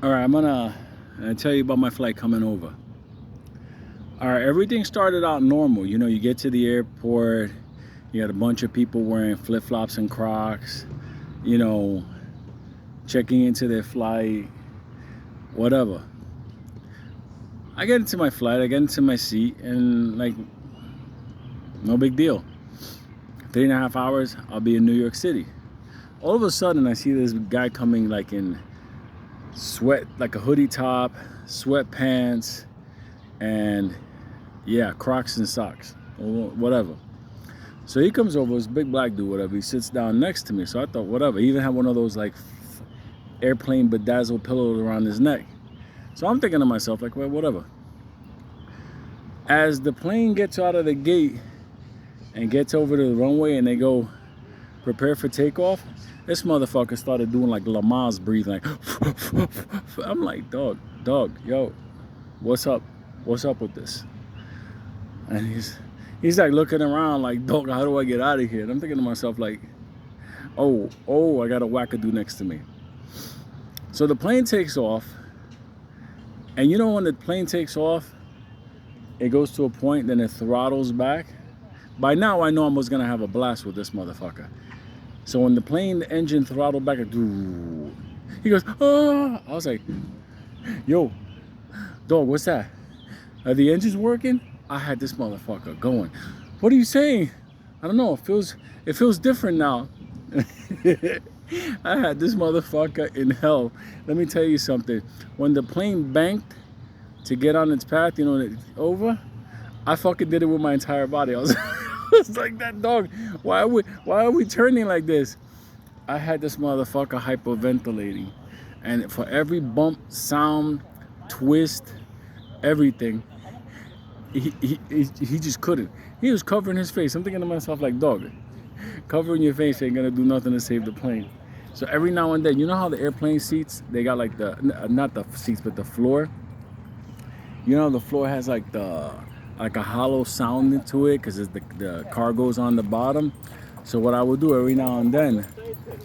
All right, I'm gonna tell you about my flight coming over. All right, everything started out normal. You know, you get to the airport, you got a bunch of people wearing flip-flops and Crocs, you know, checking into their flight, whatever. I get into my flight, I get into my seat, and like, no big deal. 3.5 hours, I'll be in New York City. All of a sudden, I see this guy coming like in sweat, like a hoodie top, sweatpants, and yeah, Crocs and socks, or whatever. So he comes over, this big black dude, whatever. He sits down next to me. So I thought, whatever. He even had one of those like airplane bedazzled pillows around his neck. So I'm thinking to myself, like, well, whatever. As the plane gets out of the gate and gets over to the runway and they go prepare for takeoff, this motherfucker started doing like Lamaze breathing, like I'm like, dog, yo, what's up with this? And he's like looking around like, dog, how do I get out of here? And I'm thinking to myself like, oh, I got a wackadoo next to me. So the plane takes off, and you know when the plane takes off, it goes to a point, then it throttles back. By now I know I was gonna have a blast with this motherfucker. So when the plane engine throttled back, he goes, oh, I was like, yo, dog, what's that? Are the engines working? I had this motherfucker going. What are you saying? I don't know, it feels different now. I had this motherfucker in hell. Let me tell you something. When the plane banked to get on its path, you know, over, I fucking did it with my entire body. I was it's like, that dog, why are we turning like this? I had this motherfucker hyperventilating, and for every bump, sound, twist, everything, he just couldn't. He was covering his face. I'm thinking to myself like, dog, covering your face ain't gonna do nothing to save the plane. So every now and then, you know how the airplane seats, they got like not the seats, but the floor. You know, the floor has like a hollow sound into it because the cargo's on the bottom. So what I would do every now and then,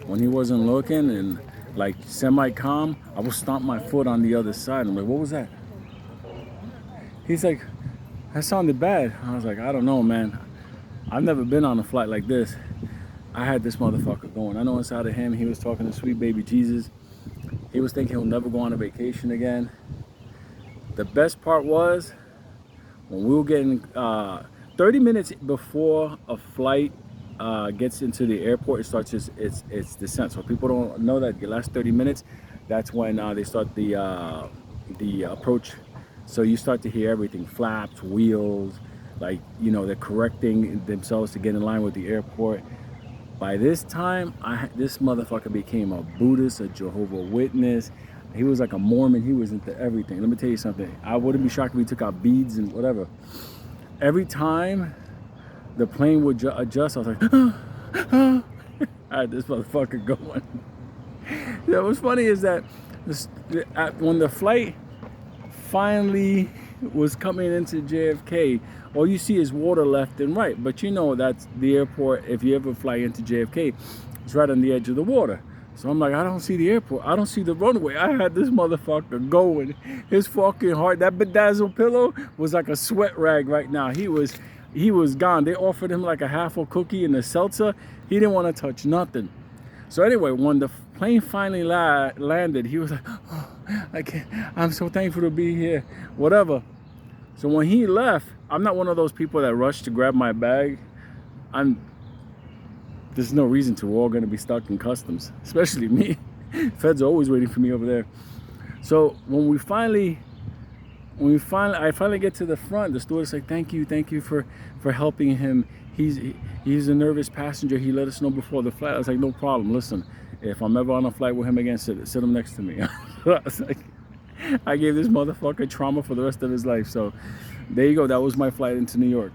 when he wasn't looking and like semi-calm, I would stomp my foot on the other side. I'm like, what was that? He's like, that sounded bad. I was like, I don't know, man. I've never been on a flight like this. I had this motherfucker going. I know inside of him, he was talking to sweet baby Jesus. He was thinking he'll never go on a vacation again. The best part was when we were getting 30 minutes before a flight gets into the airport, it starts its descent. So people don't know that the last 30 minutes, that's when they start the approach. So you start to hear everything, flaps, wheels, like, you know, they're correcting themselves to get in line with the airport. By this time, this motherfucker became a Buddhist, a Jehovah's Witness. He was like a Mormon. He was into everything. Let me tell you something. I wouldn't be shocked if he took out beads and whatever. Every time the plane would adjust, I was like, I had this motherfucker going. Yeah, what's funny is that when the flight finally was coming into JFK, all you see is water left and right. But you know that's the airport. If you ever fly into JFK, it's right on the edge of the water. So I'm like, I don't see the airport. I don't see the runway. I had this motherfucker going. His fucking heart, that bedazzled pillow was like a sweat rag right now. He was gone. They offered him like a half a cookie and a seltzer. He didn't want to touch nothing. So anyway, when the plane finally landed, he was like, oh, I'm so thankful to be here, whatever. So when he left, I'm not one of those people that rush to grab my bag. There's no reason to. We're all going to be stuck in customs, especially me. Feds are always waiting for me over there. So when I finally get to the front, the stewardess like, thank you for helping him. He's a nervous passenger. He let us know before the flight. I was like, no problem. Listen, if I'm ever on a flight with him again, sit him next to me. I was like, I gave this motherfucker trauma for the rest of his life. So there you go. That was my flight into New York.